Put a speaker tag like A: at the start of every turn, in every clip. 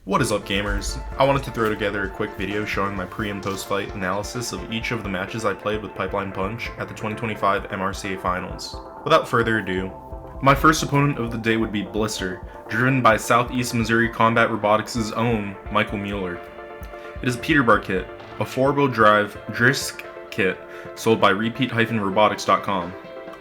A: What is up, gamers? I wanted to throw together a quick video showing my pre- and post-fight analysis of each of the matches I played with Pipeline Punch at the 2025 MRCA Finals. Without further ado, my first opponent of the day would be Blister, driven by Southeast Missouri Combat Robotics' own Michael Mueller. It is a Peterbar kit, a 4-wheel drive Drisk kit sold by repeat-robotics.com.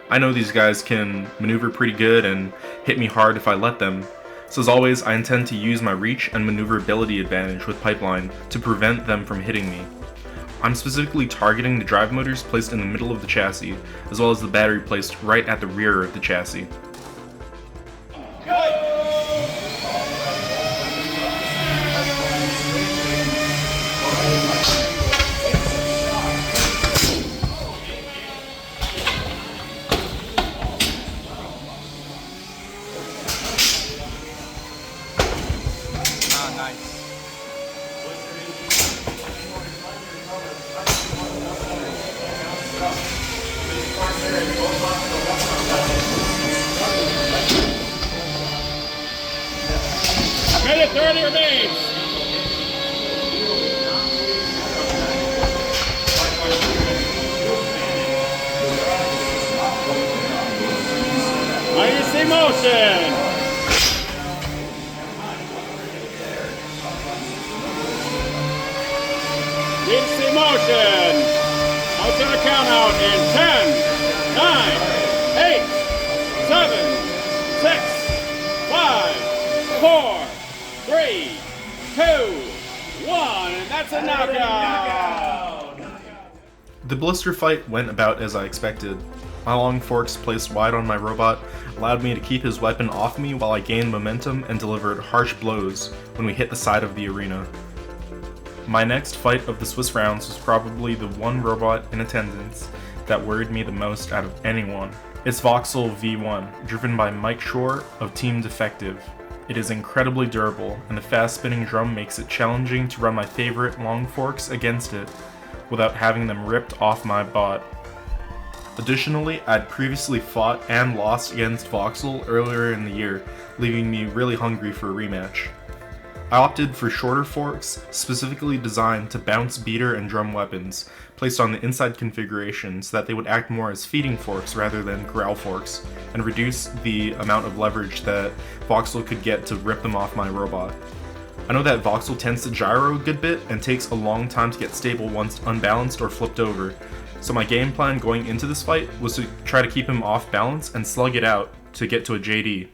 A: I know these guys can maneuver pretty good and hit me hard if I let them, so as always I intend to use my reach and maneuverability advantage with Pipeline to prevent them from hitting me. I'm specifically targeting the drive motors placed in the middle of the chassis, as well as the battery placed right at the rear of the chassis.
B: Minute 30 remains. IEC motion. IEC motion. I'll set a count out in 10, 9, 8, 7, 6, 5, 4, 3, 2, 1, and that's a knockout!
A: The Blister fight went about as I expected. My long forks placed wide on my robot allowed me to keep his weapon off me while I gained momentum and delivered harsh blows when we hit the side of the arena. My next fight of the Swiss rounds was probably the one robot in attendance that worried me the most out of anyone. It's Voxel V1, driven by Mike Shore of Team Defective. It is incredibly durable, and the fast spinning drum makes it challenging to run my favorite long forks against it without having them ripped off my bot. Additionally, I'd previously fought and lost against Voxel earlier in the year, leaving me really hungry for a rematch. I opted for shorter forks, specifically designed to bounce beater and drum weapons, placed on the inside configuration so that they would act more as feeding forks rather than corral forks, and reduce the amount of leverage that Voxel could get to rip them off my robot. I know that Voxel tends to gyro a good bit and takes a long time to get stable once unbalanced or flipped over, so my game plan going into this fight was to try to keep him off balance and slug it out to get to a JD.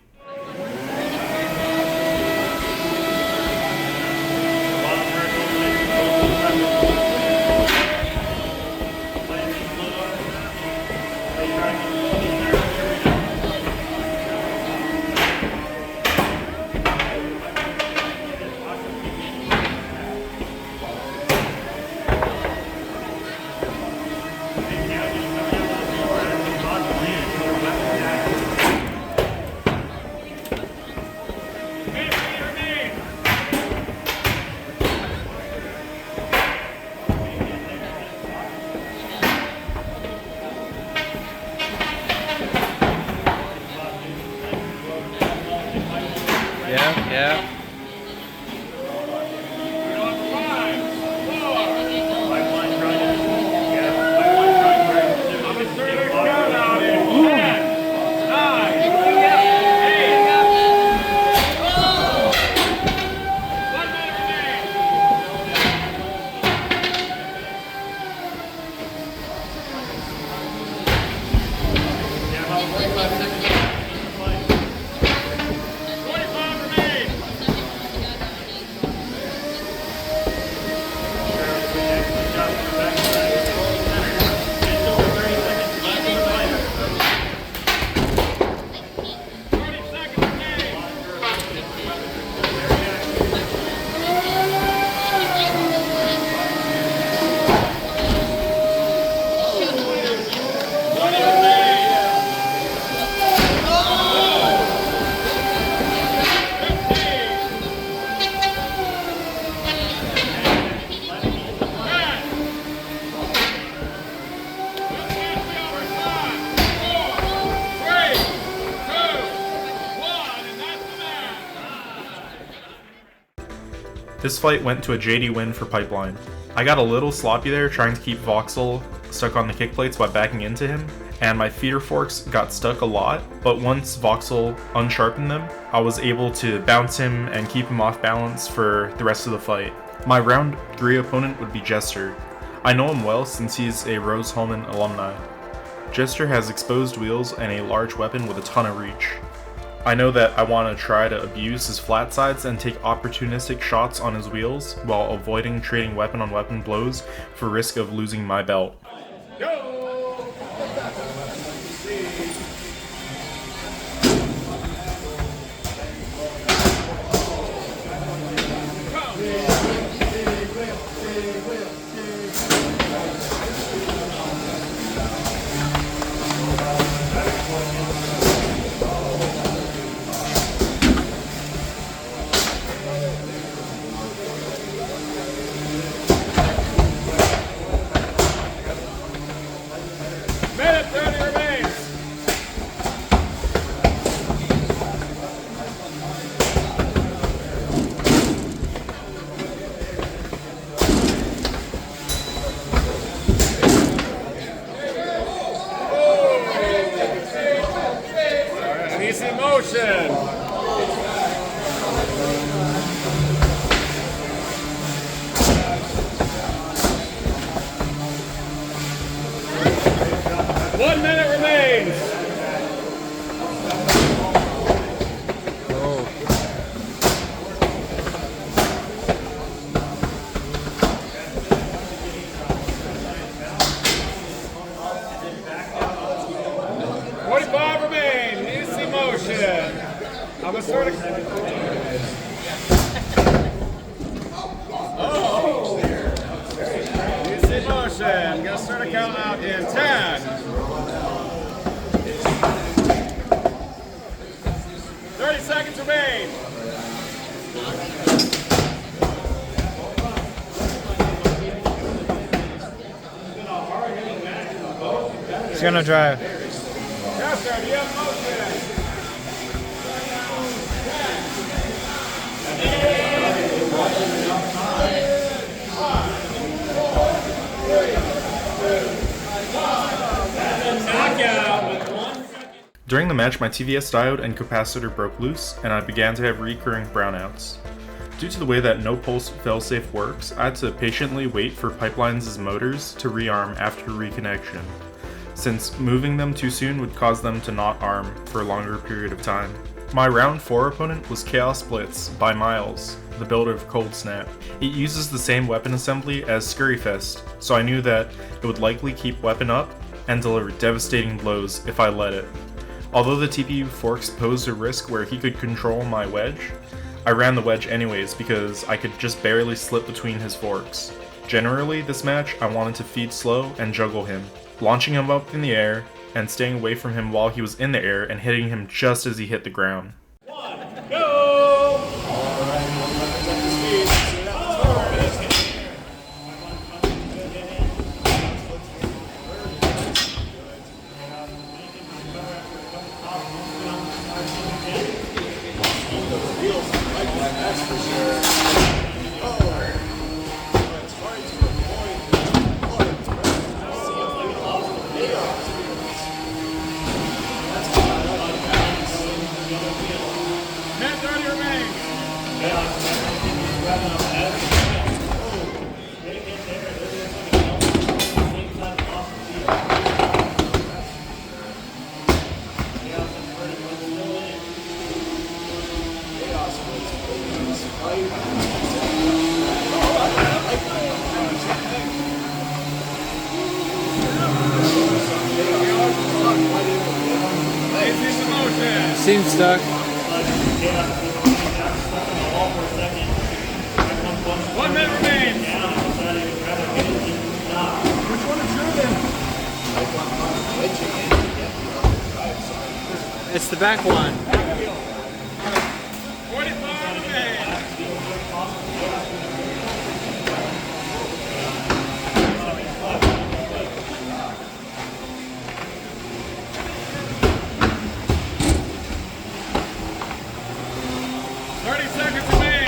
A: This fight went to a JD win for Pipeline. I got a little sloppy there trying to keep Voxel stuck on the kick plates by backing into him, and my feeder forks got stuck a lot, but once Voxel unsharpened them, I was able to bounce him and keep him off balance for the rest of the fight. My round 3 opponent would be Jester. I know him well since he's a Rose-Hulman alumni. Jester has exposed wheels and a large weapon with a ton of reach. I know that I want to try to abuse his flat sides and take opportunistic shots on his wheels while avoiding trading weapon on weapon blows for risk of losing my belt.
B: Go! Minute 30 remains. Easy motion. One minute remains.
C: Oh.
B: $45 remain. Easy motion. I'm gonna start Easy motion. Gonna start a count out in 10. 30 seconds remain.
C: He's gonna drive.
B: Jester, do you have motion?
A: During the match, my TVS diode and capacitor broke loose, and I began to have recurring brownouts. Due to the way that no pulse failsafe works, I had to patiently wait for Pipeline's motors to rearm after reconnection, since moving them too soon would cause them to not arm for a longer period of time. My round 4 opponent was Chaos Blitz by Miles, the builder of Cold Snap. It uses the same weapon assembly as Scurryfest, so I knew that it would likely keep weapon up and deliver devastating blows if I let it. Although the TPU forks posed a risk where he could control my wedge, I ran the wedge anyways because I could just barely slip between his forks. Generally, this match I wanted to feed slow and juggle him, launching him up in the air and staying away from him while he was in the air and hitting him just as he hit the ground.
B: Go! Minute 30 remains. Easy motion.
C: Seems stuck.
B: 1 minute remains.
C: It's the back one.
B: 45 remains. Seconds remain.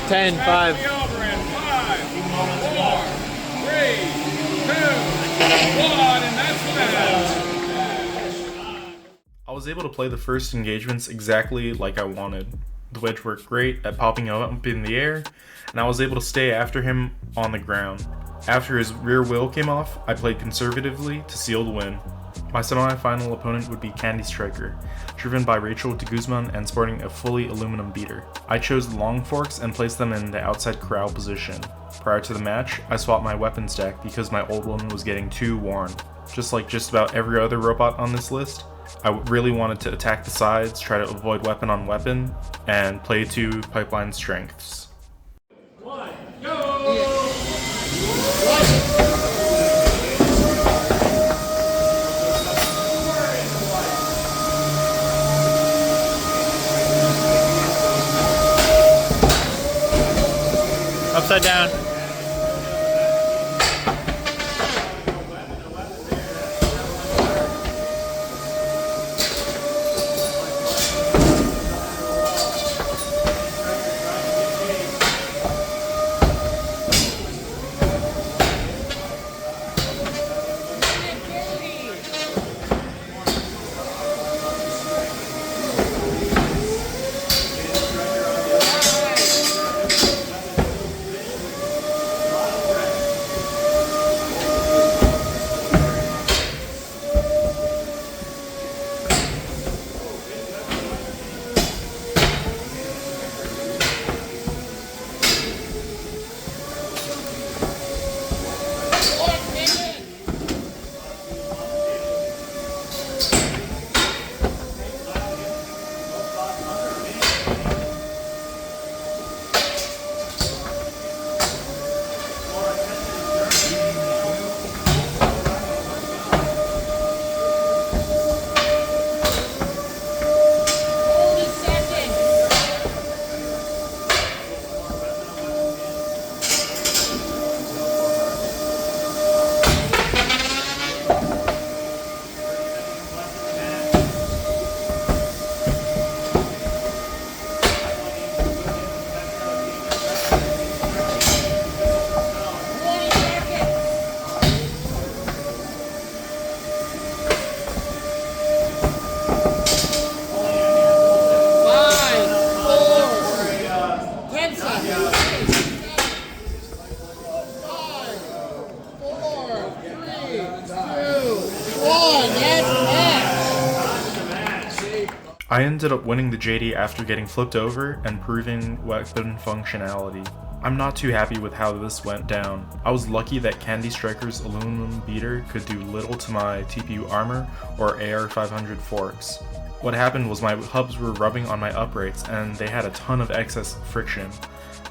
C: 10,
B: Back
C: 5.
B: to the over in 5, 4, 3, 2, 1, and that's the match.
A: I was able to play the first engagements exactly like I wanted. The wedge worked great at popping him up in the air, and I was able to stay after him on the ground. After his rear wheel came off, I played conservatively to seal the win. My semi-final opponent would be Candy Striker, driven by Rachel de Guzman and sporting a fully aluminum beater. I chose the long forks and placed them in the outside corral position. Prior to the match, I swapped my weapon stack because my old one was getting too worn. Just like just about every other robot on this list, I really wanted to attack the sides, try to avoid weapon on weapon, and play to pipeline strengths.
C: Upside down.
A: I ended up winning the JD after getting flipped over and proving weapon functionality. I'm not too happy with how this went down. I was lucky that Candy Striker's aluminum beater could do little to my TPU armor or AR500 forks. What happened was my hubs were rubbing on my uprights and they had a ton of excess friction,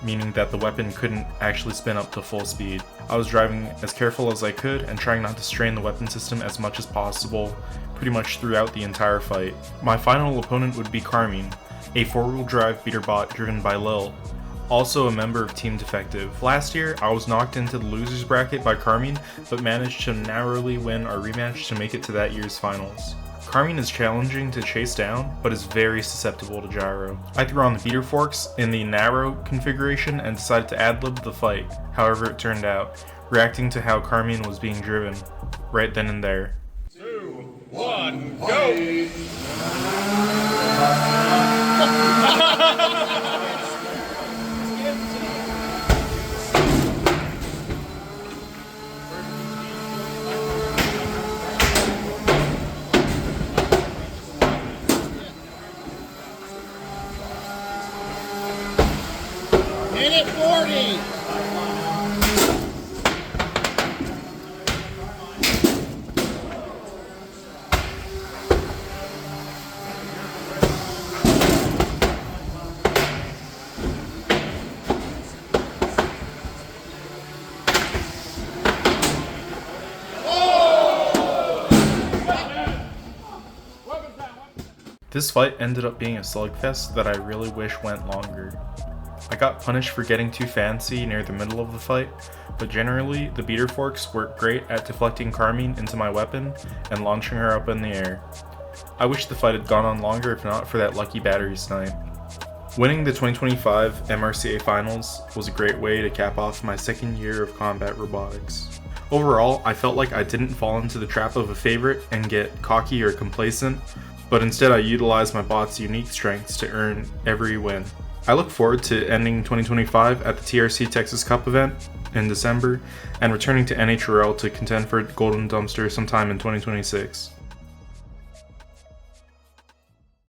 A: meaning that the weapon couldn't actually spin up to full speed. I was driving as careful as I could and trying not to strain the weapon system as much as possible pretty much throughout the entire fight. My final opponent would be Carmine, a 4-wheel drive beater bot driven by Lil, also a member of Team Defective. Last year, I was knocked into the losers bracket by Carmine, but managed to narrowly win our rematch to make it to that year's finals. Carmine is challenging to chase down, but is very susceptible to gyro. I threw on the beater forks in the narrow configuration and decided to ad-lib the fight, however it turned out, reacting to how Carmine was being driven, right then and there.
B: 2, 1, go!
D: Minute 40.
A: This fight ended up being a slugfest that I really wish went longer. I got punished for getting too fancy near the middle of the fight, but generally the beater forks worked great at deflecting Carmine into my weapon and launching her up in the air. I wish the fight had gone on longer if not for that lucky battery snipe. Winning the 2025 MRCA Finals was a great way to cap off my second year of combat robotics. Overall, I felt like I didn't fall into the trap of a favorite and get cocky or complacent, but instead I utilized my bot's unique strengths to earn every win. I look forward to ending 2025 at the TRC Texas Cup event in December and returning to NHRL to contend for Golden Dumpster sometime in 2026.